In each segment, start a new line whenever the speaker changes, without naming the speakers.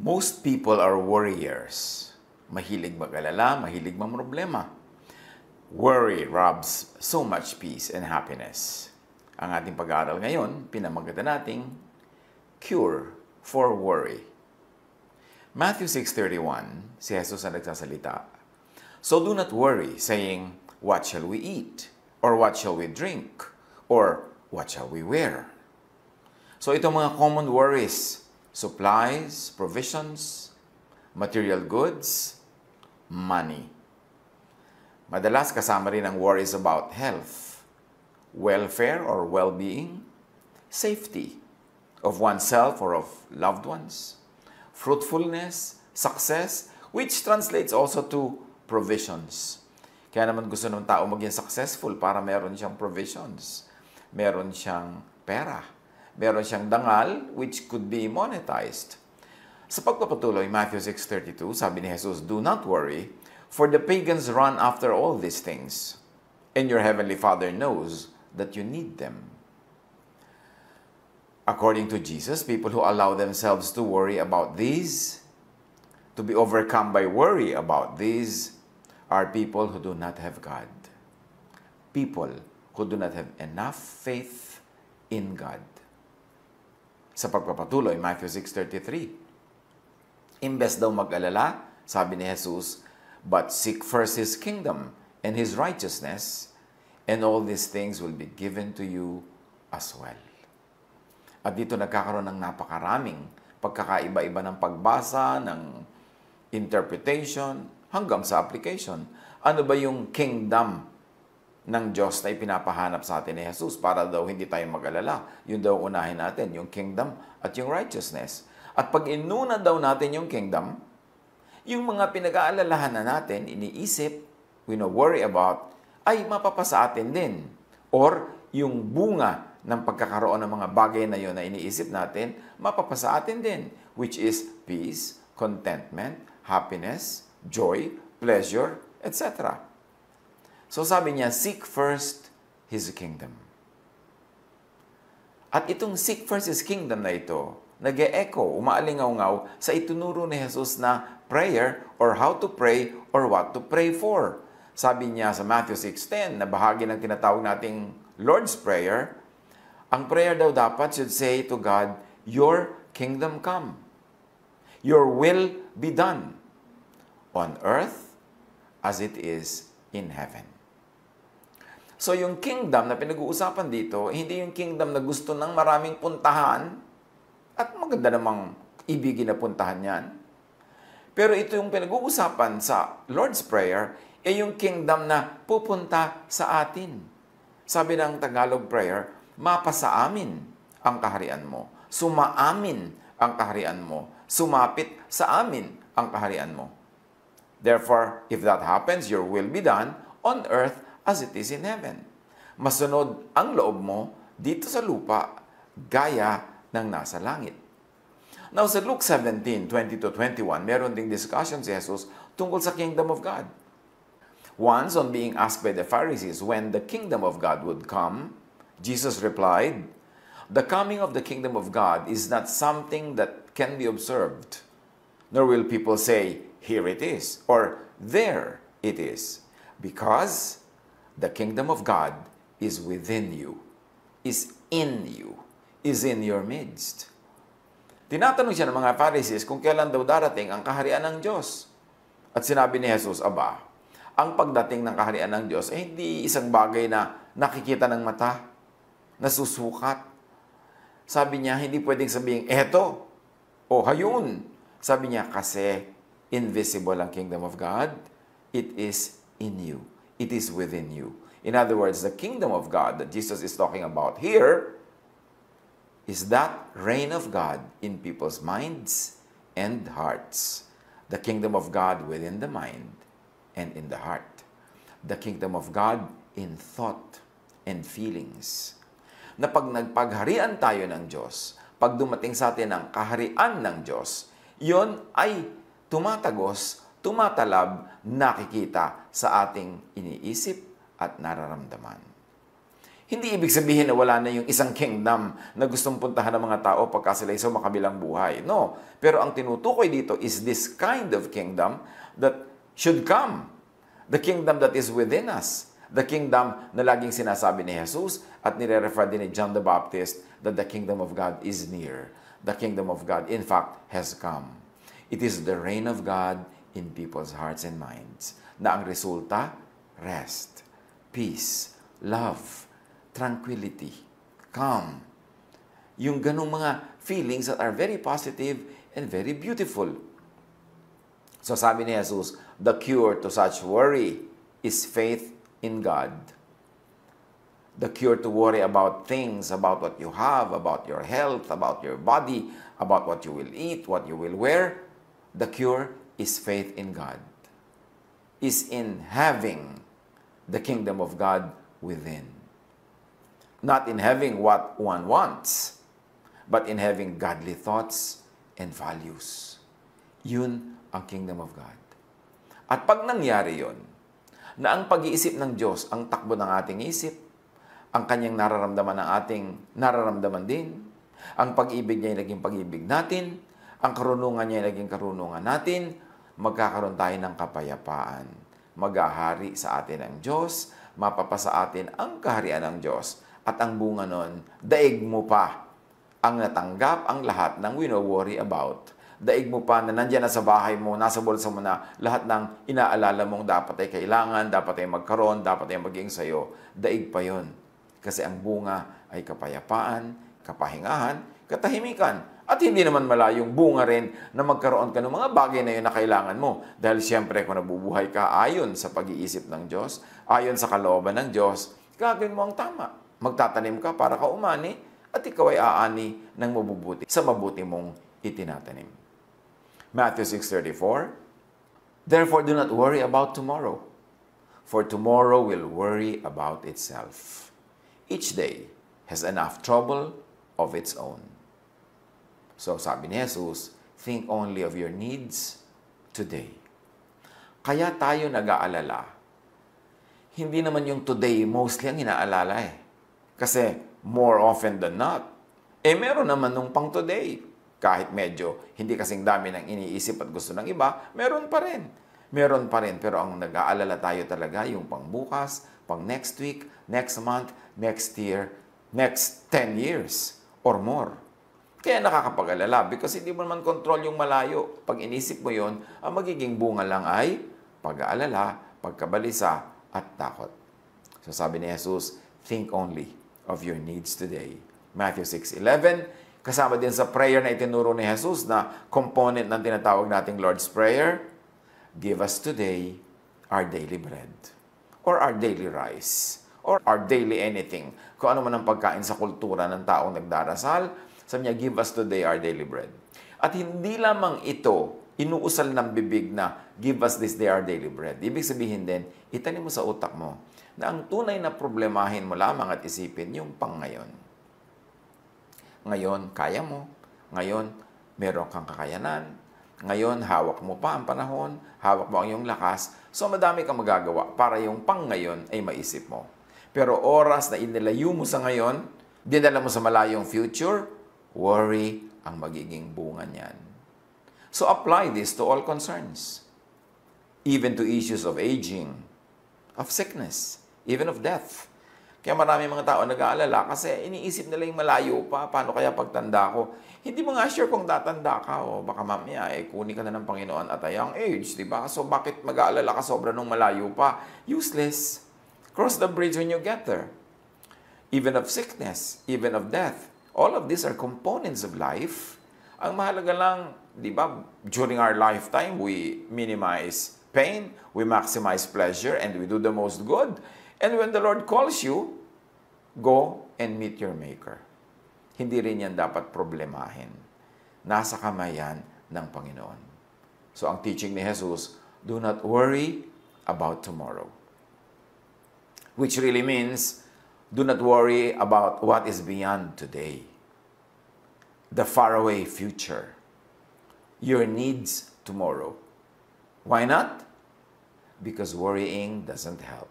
Most people are worriers. Mahilig mag-alala, mahilig mamroblema. Worry robs so much peace and happiness. Ang ating pag-aaral ngayon, pinamagatan nating Cure for Worry. Matthew 6:31, si Jesus ang nagsasalita. So do not worry, saying, what shall we eat? Or what shall we drink? Or what shall we wear? So ito mga common worries, supplies, provisions, material goods, money. Madalas kasama rin ang worries about health, welfare or well-being, safety of oneself or of loved ones, fruitfulness, success, which translates also to provisions. Kaya naman gusto ng tao maging successful para meron siyang provisions, meron siyang pera, meron siyang dangal which could be monetized. Sa pagpapatuloy, Matthew 6:32, sabi ni Jesus, do not worry, for the pagans run after all these things, and your heavenly Father knows that you need them. According to Jesus, people who allow themselves to worry about these, to be overcome by worry about these, are people who do not have God. People who do not have enough faith in God. Sa pagpapatuloy, Matthew 6:33, imbes daw mag-alala, sabi ni Jesus, but seek first His kingdom and His righteousness, and all these things will be given to you as well. At dito nagkakaroon ng napakaraming pagkakaiba-iba ng pagbasa, ng interpretation, hanggang sa application. Ano ba yung kingdom ng Diyos na ipinapahanap sa atin ni Jesus para daw hindi tayo mag-alala? Yun daw unahin natin, yung kingdom at yung righteousness. At pag inuna daw natin yung kingdom, yung mga pinag-aalalahan na natin, iniisip, we know, worry about, ay mapapasa atin din. Or yung bunga ng pagkakaroon ng mga bagay na yun na iniisip natin, mapapasa atin din, which is peace, contentment, happiness, joy, pleasure, etc. So sabi niya, seek first His kingdom. At itong seek first His kingdom na ito, nag-e-echo, umaalingaw-ngaw sa itunuro ni Jesus na prayer or how to pray or what to pray for. Sabi niya sa Matthew 6:10 na bahagi ng tinatawag nating Lord's Prayer, ang prayer daw dapat should say to God, your kingdom come. Your will be done on earth as it is in heaven. So yung kingdom na pinag-uusapan dito, hindi yung kingdom na gusto ng maraming puntahan at maganda namang ibigin na puntahan yan. Pero ito yung pinag-uusapan sa Lord's Prayer, yung kingdom na pupunta sa atin. Sabi ng Tagalog prayer, mapasa amin ang kaharian mo. Sumaamin ang kaharian mo. Sumapit sa amin ang kaharian mo. Therefore, if that happens, your will be done on earth as it is in heaven. Masunod ang loob mo dito sa lupa, gaya ng nasa langit. Now, sa Luke 17:20-21, meron ding discussion si Jesus tungkol sa kingdom of God. Once, on being asked by the Pharisees when the kingdom of God would come, Jesus replied, the coming of the kingdom of God is not something that can be observed, nor will people say, here it is, or there it is, because the kingdom of God is within you, is in you, is in your midst. Tinatanong siya ng mga Pharisees kung kailan daw darating ang kaharian ng Diyos. At sinabi ni Jesus, aba, ang pagdating ng kaharian ng Diyos ay hindi isang bagay na nakikita ng mata, nasusukat. Sabi niya, hindi pwedeng sabihin, eto, o hayun. Sabi niya, kasi invisible ang kingdom of God, it is in you. It is within you. In other words, the kingdom of God that Jesus is talking about here is that reign of God in people's minds and hearts. The kingdom of God within the mind and in the heart. The kingdom of God in thought and feelings. Na pag nagpagharian tayo ng Diyos, pag dumating sa atin ang kaharian ng Diyos, yon ay tumatagos, tumatalab, nakikita sa ating iniisip at nararamdaman. Hindi ibig sabihin na wala na yung isang kingdom na gustong puntahan ng mga tao pagka sila sa makabilang buhay. No. Pero ang tinutukoy dito is this kind of kingdom that should come. The kingdom that is within us. The kingdom na laging sinasabi ni Jesus at nire-refer din ni John the Baptist that the kingdom of God is near. The kingdom of God, in fact, has come. It is the reign of God in people's hearts and minds na ang resulta, rest, peace, love, tranquility, calm. Yung ganong mga feelings that are very positive and very beautiful. So sabi ni Jesus, the cure to such worry is faith in God. The cure to worry about things, about what you have, about your health, about your body, about what you will eat, what you will wear, the cure is faith in God. Is in having the kingdom of God within. Not in having what one wants, but in having godly thoughts and values. Yun ang kingdom of God. At pag nangyari yun, na ang pag-iisip ng Diyos ang takbo ng ating isip, ang kanyang nararamdaman ng ating nararamdaman din, ang pag-ibig niya ay naging pag-ibig natin, ang karunungan niya ay naging karunungan natin, magkakaroon tayo ng kapayapaan. Maghahari sa atin ang Diyos, mapapasa atin ang kaharian ng Diyos. At ang bunga nun, daig mo pa ang natanggap ang lahat ng wino-worry about. Daig mo pa na nandiyan na sa bahay mo, nasa bulsa mo na lahat ng inaalala mong dapat ay kailangan, dapat ay magkaroon, dapat ay maging sayo. Daig pa yun. Kasi ang bunga ay kapayapaan, kapahingahan, katahimikan. At hindi naman malayong bunga rin na magkaroon ka ng mga bagay na yun na kailangan mo. Dahil siyempre kung nabubuhay ka ayon sa pag-iisip ng Diyos, ayon sa kalooban ng Diyos, gagawin mo ang tama. Magtatanim ka para ka umani at ikaw ay aani ng mabubuti sa mabuti mong itinatanim. Matthew 6:34, therefore do not worry about tomorrow, for tomorrow will worry about itself. Each day has enough trouble of its own. So sabi ni Jesus, think only of your needs today. Kaya tayo nag-aalala. Hindi naman yung today mostly ang inaalala eh. Kasi more often than not, meron naman nung pang today. Kahit medyo hindi kasing dami ng iniisip at gusto ng iba, meron pa rin. Meron pa rin. Pero ang nag-aalala tayo talaga, yung pang bukas, pang next week, next month, next year, next 10 years or more. Kaya nakakapag-alala because hindi mo naman control yung malayo. Pag inisip mo yon, ang magiging bunga lang ay pag-aalala, pagkabalisa, at takot. So sabi ni Jesus, think only of your needs today. Matthew 6:11, kasama din sa prayer na itinuro ni Jesus na component ng tinatawag nating Lord's Prayer, give us today our daily bread, or our daily rice, or our daily anything. Kung ano man ang pagkain sa kultura ng taong nagdarasal, sabi niya, give us today our daily bread. At hindi lamang ito, inuusal ng bibig na, give us this day our daily bread. Ibig sabihin din, itanim mo sa utak mo, na ang tunay na problemahin mo lamang at isipin yung pang ngayon. Ngayon, kaya mo. Ngayon, meron kang kakayanan. Ngayon, hawak mo pa ang panahon. Hawak mo ang iyong lakas. So, madami kang magagawa para yung pang ngayon ay maisip mo. Pero oras na inilayo mo sa ngayon, dinala mo sa malayong future, worry ang magiging bunga niyan. So, apply this to all concerns. Even to issues of aging, of sickness, even of death. Kaya marami mga tao nag-aalala kasi iniisip nila yung malayo pa. Paano kaya pagtanda ko? Hindi mo nga sure kung tatanda ka o baka mamaya kunin ka na ng Panginoon at a young age, di ba? So bakit mag-aalala ka sobra nung malayo pa? Useless. Cross the bridge when you get there. Even of sickness, even of death. All of these are components of life. Ang mahalaga lang, di ba, during our lifetime, we minimize pain, we maximize pleasure, and we do the most good. And when the Lord calls you, go and meet your Maker. Hindi rin yan dapat problemahin. Nasa kamay yan ng Panginoon. So ang teaching ni Jesus, do not worry about tomorrow. Which really means, do not worry about what is beyond today. The faraway future. Your needs tomorrow. Why not? Because worrying doesn't help.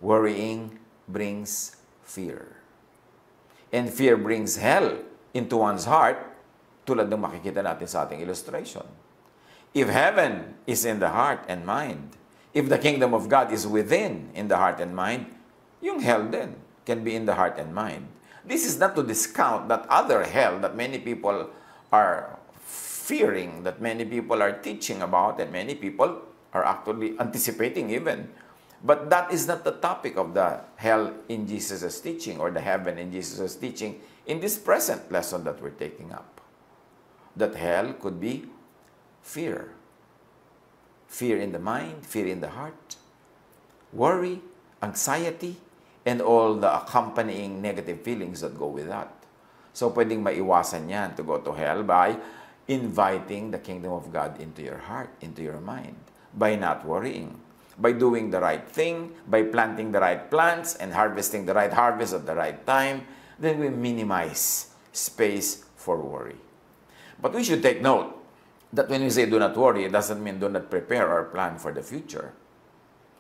Worrying brings fear. And fear brings hell into one's heart, tulad ng makikita natin sa ating illustration. If heaven is in the heart and mind, if the kingdom of God is within in the heart and mind, yung hell din can be in the heart and mind. This is not to discount that other hell that many people are fearing, that many people are teaching about, and many people are actually anticipating even. But that is not the topic of the hell in Jesus' teaching or the heaven in Jesus' teaching in this present lesson that we're taking up. That hell could be fear. Fear in the mind, fear in the heart, worry, anxiety, and all the accompanying negative feelings that go with that. So pwedeng maiwasan yan to go to hell by inviting the kingdom of God into your heart, into your mind, by not worrying, by doing the right thing, by planting the right plants and harvesting the right harvest at the right time. Then we minimize space for worry. But we should take note that when we say do not worry, it doesn't mean do not prepare or plan for the future.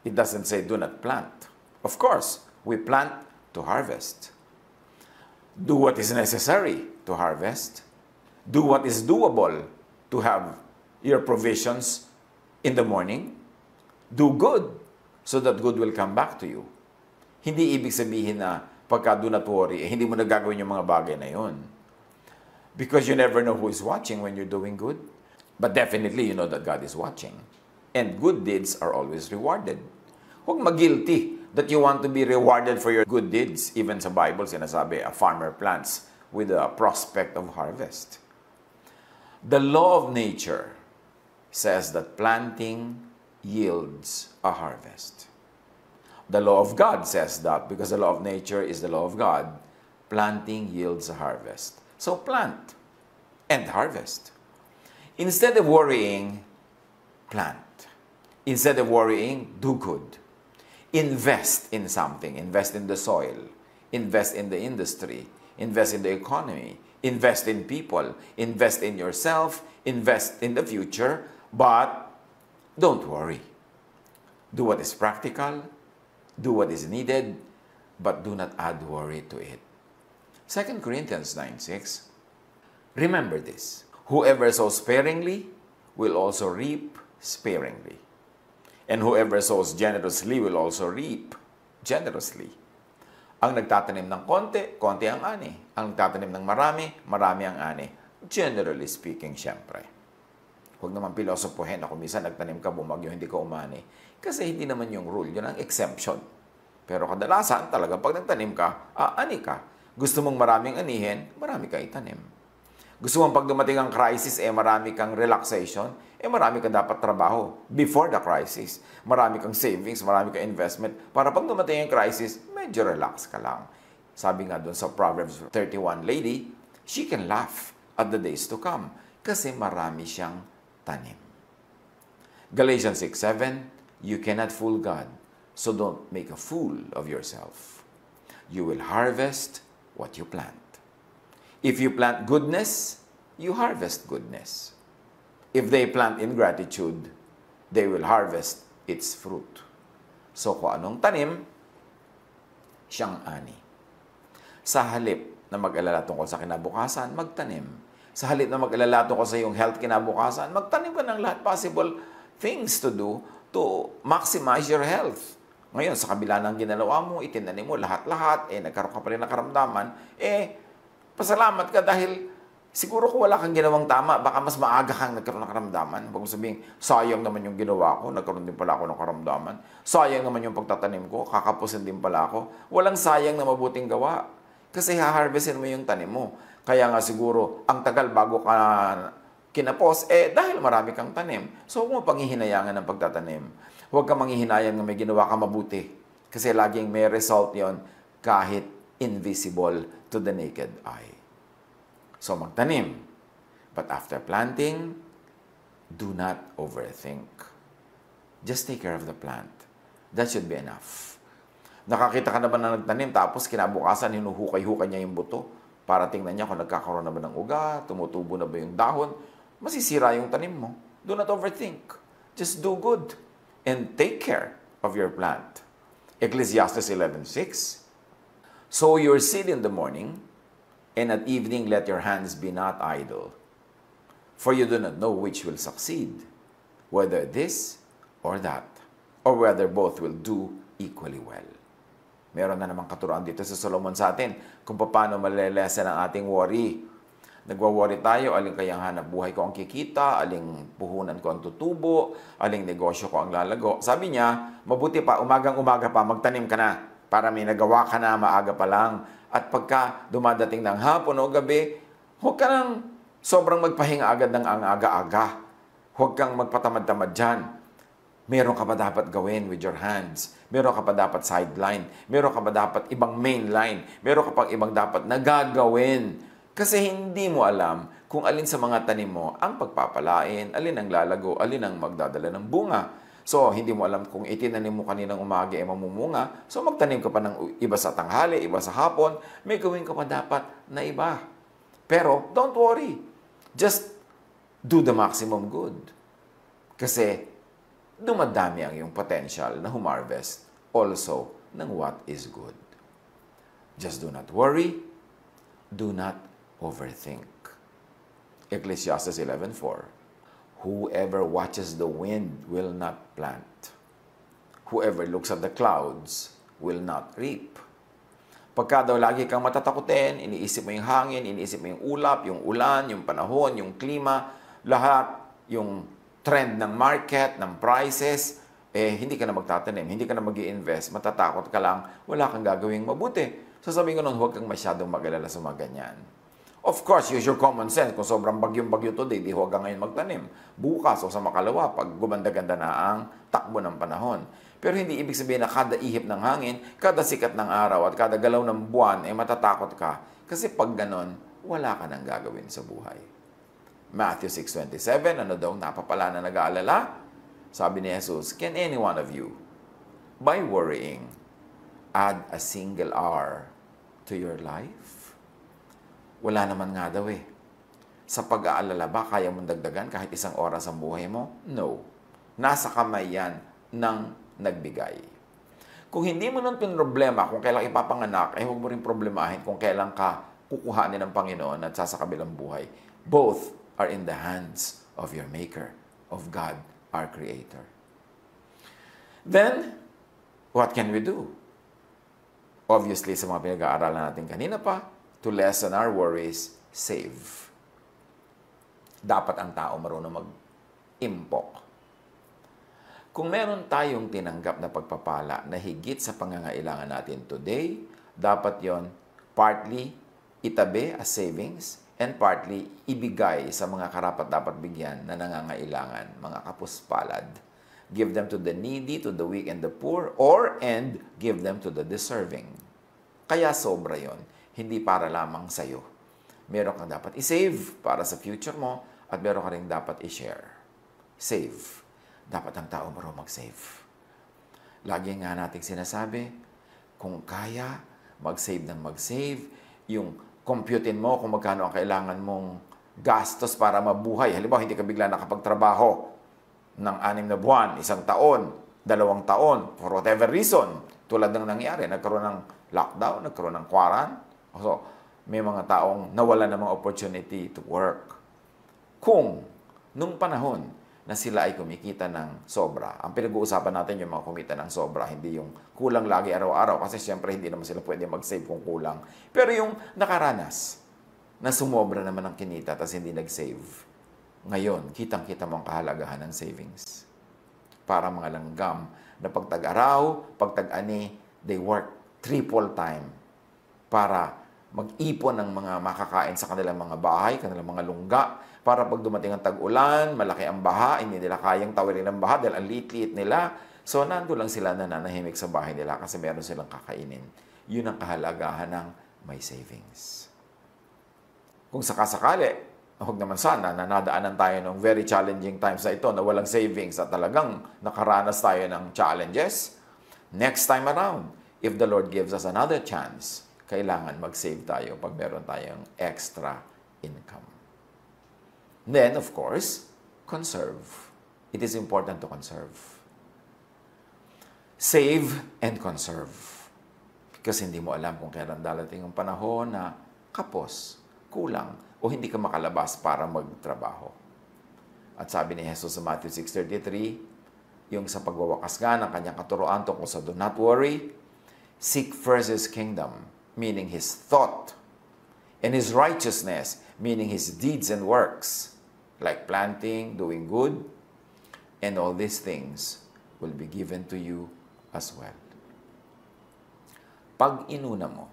It doesn't say do not plant. Of course, we plant to harvest. Do what is necessary to harvest. Do what is doable to have your provisions in the morning. Do good so that good will come back to you. Hindi ibig sabihin na pagka do not worry, hindi mo nagagawin yung mga bagay na yun. Because you never know who is watching when you're doing good. But definitely you know that God is watching. And good deeds are always rewarded. Huwag mag-guilty that you want to be rewarded for your good deeds. Even sa Bible, sinasabi, a farmer plants with a prospect of harvest. The law of nature says that planting yields a harvest. The law of God says that because the law of nature is the law of God, planting yields a harvest. So plant and harvest. Instead of worrying, plant. Instead of worrying, do good. Invest in something. Invest in the soil. Invest in the industry. Invest in the economy. Invest in people. Invest in yourself. Invest in the future. But don't worry. Do what is practical. Do what is needed. But do not add worry to it. 2 Corinthians 9:6. Remember this. Whoever sows sparingly will also reap sparingly. And whoever sows generously will also reap generously. Ang nagtatanim ng konti, konti ang ani. Ang nagtatanim ng marami, marami ang ani. Generally speaking, syempre. Huwag naman pilosopohin na kung minsan nagtanim ka, bumagyo, hindi ka umani. Kasi hindi naman yung rule, yun ang exception. Pero kadalasan talaga pag nagtanim ka, ani ka. Gusto mong maraming anihin, marami ka itanim. Gusto mong pag dumating ang crisis, marami kang relaxation, marami kang dapat trabaho before the crisis. Marami kang savings, marami kang investment, para pag dumating ang crisis, medyo relax ka lang. Sabi nga doon sa Proverbs 31 lady, she can laugh at the days to come kasi marami siyang tanim. Galatians 6:7, you cannot fool God, so don't make a fool of yourself. You will harvest what you plant. If you plant goodness, you harvest goodness. If they plant ingratitude, they will harvest its fruit. So kung anong tanim, siyang ani. Sa halip na mag-alala tungkol sa kinabukasan, magtanim. Sa halip na mag-alala tungkol sa iyong health kinabukasan, magtanim ka ng lahat possible things to do to maximize your health. Ngayon, sa kabila ng ginalawa mo, itinanim mo lahat-lahat, nagkaroon ka pa rin ng karamdaman, pasalamat ka dahil siguro kung wala kang ginawang tama, baka mas maaga kang nagkaroon ng karamdaman. Huwag mo sabihin, sayang naman yung ginawa ko, nagkaroon din pala ako ng karamdaman. Sayang naman yung pagtatanim ko, kakapusin din pala ako. Walang sayang na mabuting gawa. Kasi haharvestin mo yung tanim mo. Kaya nga siguro, ang tagal bago ka kinapos, dahil marami kang tanim. So huwag mo panghihinayangan ng pagtatanim. Huwag ka manghihinayang na may ginawa ka mabuti. Kasi laging may result yon kahit invisible to the naked eye. So magtanim. But after planting, do not overthink. Just take care of the plant. That should be enough. Nakakita ka na ba na nagtanim tapos kinabukasan hinuhukay-hukay niya yung buto para tingnan niya kung nagkakaroon na ba ng uga, tumutubo na ba yung dahon, masisira yung tanim mo. Do not overthink. Just do good and take care of your plant. Ecclesiastes 11:6. Sow your seed in the morning, and at evening let your hands be not idle. For you do not know which will succeed, whether this or that, or whether both will do equally well. Meron na namang katuroan dito sa Solomon sa atin kung paano malilesen ang ating worry. Nagwa-worry tayo, aling kayang hanap buhay ko ang kikita, aling puhunan ko ang tutubo, aling negosyo ko ang lalago. Sabi niya, mabuti pa, umagang-umaga pa, magtanim ka na para may nagawa ka na maaga pa lang. At pagka dumadating ng hapon o gabi, huwag ka nang sobrang magpahinga agad ng ang aga-aga. Huwag kang magpatamad-tamad dyan. Meron ka pa dapat gawin with your hands. Meron ka pa dapat sideline. Meron ka pa dapat ibang mainline. Meron ka pa ibang dapat nagagawin. Kasi hindi mo alam kung alin sa mga tanim mo ang pagpapalain, alin ang lalago, alin ang magdadala ng bunga. So, hindi mo alam kung itinanim mo kaninang umaga ay mamumunga. So, magtanim ka pa ng iba sa tanghali, iba sa hapon. May gawin ka pa dapat na iba. Pero, don't worry. Just do the maximum good. Kasi, dumadami ang iyong potential na humarvest also ng what is good. Just do not worry. Do not overthink. Ecclesiastes 11:4. Whoever watches the wind will not plant. Whoever looks at the clouds will not reap. Pagka daw lagi kang matatakutin, iniisip mo yung hangin, iniisip mo yung ulap, yung ulan, yung panahon, yung klima, lahat, yung trend ng market, ng prices, hindi ka na magtatanim, hindi ka na mag-i-invest, matatakot ka lang, wala kang gagawing mabuti. So sabihin ko nun, huwag kang masyadong mag-alala sa mga ganyan. Of course, use your common sense. Kung sobrang bagyong-bagyo today, di huwag ka ngayon magtanim. Bukas o sa makalawa, pag gumanda-ganda na ang takbo ng panahon. Pero hindi ibig sabihin na kada ihip ng hangin, kada sikat ng araw, at kada galaw ng buwan, matatakot ka. Kasi pag ganon, wala ka nang gagawin sa buhay. Matthew 6:27, ano daw, napapala na nag-aalala? Sabi ni Jesus, can any one of you, by worrying, add a single hour to your life? Wala naman nga daw eh. Sa pag-aalala ba, kaya mong dagdagan kahit isang oras ang buhay mo? No. Nasa kamay yan ng nagbigay. Kung hindi mo nun pinroblema kung kailan ipapanganak, huwag mo rin problemahin kung kailan ka kukuhanin ng Panginoon at sa kabilang buhay. Both are in the hands of your Maker, of God, our Creator. Then, what can we do? Obviously, sa mga pinag-aaralan natin kanina pa, to lessen our worries, save. Dapat ang tao marunong mag-impok. Kung meron tayong tinanggap na pagpapala na higit sa pangangailangan natin today, dapat yon partly itabi as savings and partly ibigay sa mga karapat-dapat bigyan na nangangailangan, mga kapuspalad. Give them to the needy, to the weak and the poor, and give them to the deserving. Kaya sobra yon. Hindi para lamang sa'yo. Meron kang dapat i-save para sa future mo at meron ka rin dapat i-share. Save. Dapat ang tao marunong mag-save. Lagi nga nating sinasabi, kung kaya, mag-save ng mag-save, yung computein mo kung magkano ang kailangan mong gastos para mabuhay. Halimbawa, hindi ka bigla nakapagtrabaho ng 6 na buwan, 1 taon, 2 taon, for whatever reason, tulad ng nangyari, nagkaroon ng lockdown, nagkaroon ng quarantine. So, may mga taong nawala ng mga opportunity to work. Kung nung panahon na sila ay kumikita ng sobra, ang pinag-uusapan natin yung mga kumita ng sobra, hindi yung kulang lagi araw-araw kasi siyempre hindi naman sila pwede mag-save kung kulang. Pero yung nakaranas na sumobra naman ang kinita tapos hindi nag-save, ngayon, kitang-kita mo ang kahalagahan ng savings. Para mga langgam na pagtag-araw, pagtag-ani, they work triple time para mag-ipon ng mga makakain sa kanilang mga bahay, kanilang mga lungga, para pag dumating ang tag-ulan, malaki ang baha, hindi nila kayang tawirin ang baha dahil ang liit-liit nila. So, nando lang sila nananahimik sa bahay nila kasi meron silang kakainin. Yun ang kahalagahan ng may savings. Kung sakasakali, huwag naman sana na nadaanan tayo ng very challenging times na ito na walang savings at talagang nakaranas tayo ng challenges, next time around, if the Lord gives us another chance, kailangan mag-save tayo pag meron tayong extra income. Then, of course, conserve. It is important to conserve. Save and conserve. Because hindi mo alam kung kailan darating ang panahon na kapos, kulang, o hindi ka makalabas para magtrabaho. At sabi ni Jesus sa Matthew 6:33, yung sa pagwawakas nga ng kanyang katuroan tungkol sa do not worry, seek first His kingdom, meaning His thought, and His righteousness, meaning His deeds and works, like planting, doing good, and all these things will be given to you as well. Pag inuna mo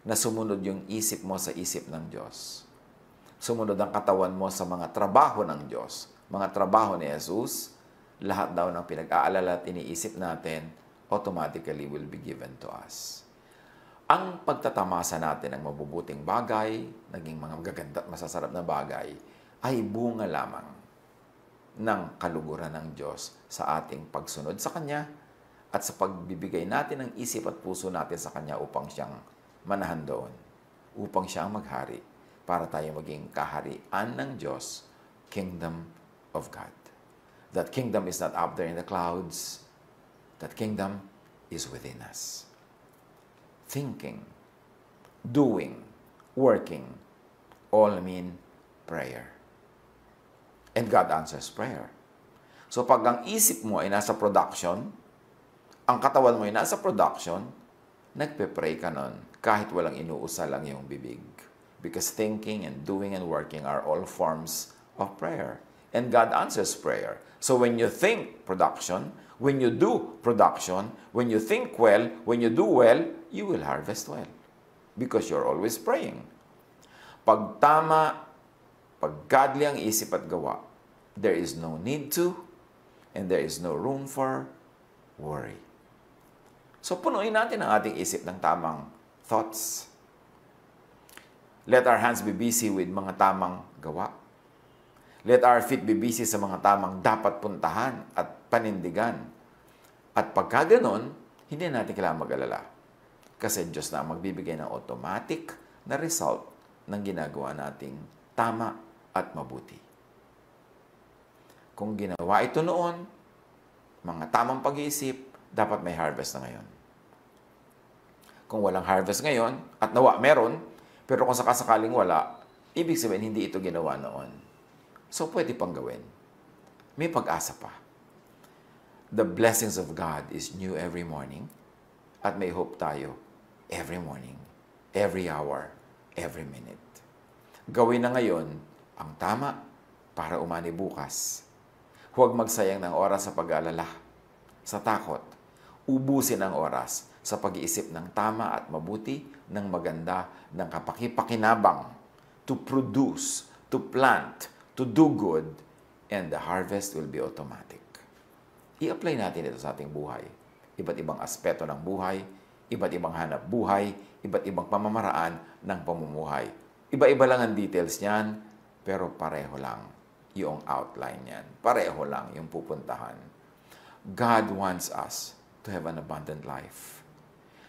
na sumunod yung isip mo sa isip ng Diyos, sumunod ang katawan mo sa mga trabaho ng Diyos, mga trabaho ni Jesus, lahat daw ng pinag-aalala at iniisip natin, automatically will be given to us. Ang pagtatamasa natin ng mabubuting bagay, naging mga magaganda at masasarap na bagay, ay bunga lamang ng kaluguran ng Diyos sa ating pagsunod sa Kanya at sa pagbibigay natin ng isip at puso natin sa Kanya upang siyang manahan doon, upang siya ang maghari, para tayo maging kaharian ng Diyos, Kingdom of God. That kingdom is not up there in the clouds. That kingdom is within us. Thinking, doing, working, all mean prayer. And God answers prayer. So pag ang isip mo ay nasa production, ang katawan mo ay nasa production, nagpe-pray ka nun kahit walang inuusal ang iyong bibig. Because thinking and doing and working are all forms of prayer. And God answers prayer. So when you think production, when you do production, when you think well, when you do well, you will harvest well. Because you're always praying. Pag tama, pag godly ang isip at gawa, there is no need to, and there is no room for worry. So punuin natin ang ating isip ng tamang thoughts. Let our hands be busy with mga tamang gawa. Let our feet be busy sa mga tamang dapat puntahan at panindigan. At pagka ganon, hindi natin kailangan mag-alala. Kasi Diyos na ang magbibigay ng automatic na result ng ginagawa nating tama at mabuti. Kung ginawa ito noon, mga tamang pag-iisip, dapat may harvest na ngayon. Kung walang harvest ngayon, at nawa meron, pero kung sakasakaling wala, ibig sabihin hindi ito ginawa noon. So pwede pang gawin. May pag-asa pa. The blessings of God is new every morning, at may hope tayo every morning, every hour, every minute. Gawin na ngayon ang tama para umani bukas. Huwag magsayang ng oras sa pag-aalala, sa takot. Ubusin ang oras sa pag-iisip ng tama at mabuti, ng maganda, ng kapakipakinabang, to produce, to plant, to do good, and the harvest will be automatic. I-apply natin ito sa ating buhay. Iba't ibang aspeto ng buhay, iba't ibang hanap buhay, iba't ibang pamamaraan ng pamumuhay. Iba-iba lang ang details niyan, pero pareho lang yung outline niyan. Pareho lang yung pupuntahan. God wants us to have an abundant life.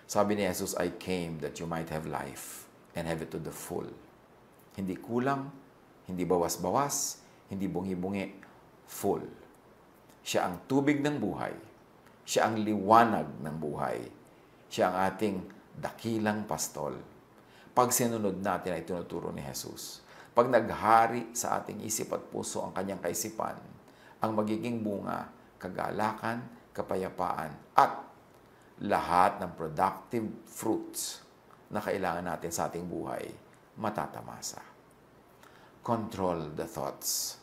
Sabi ni Jesus, I came that you might have life and have it to the full. Hindi kulang, hindi bawas-bawas, hindi bungi-bungi, full. Siya ang tubig ng buhay. Siya ang liwanag ng buhay. Siya ang ating dakilang pastol. Pag sinunod natin ay tinuturo ni Jesus. Pag naghari sa ating isip at puso ang kanyang kaisipan, ang magiging bunga, kagalakan, kapayapaan, at lahat ng productive fruits na kailangan natin sa ating buhay, matatamasa. Control the thoughts.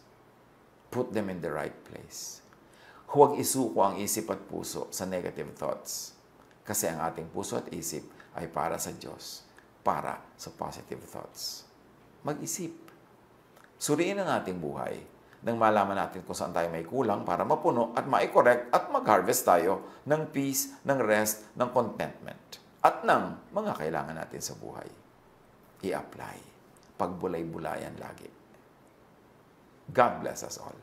Put them in the right place. Huwag isuko ang isip at puso sa negative thoughts. Kasi ang ating puso at isip ay para sa Diyos, para sa positive thoughts. Mag-isip. Suriin ang ating buhay nang malaman natin kung saan tayo may kulang para mapuno at ma-correct at mag-harvest tayo ng peace, ng rest, ng contentment at ng mga kailangan natin sa buhay. I-apply. Pagbulay-bulayan lagi. God bless us all.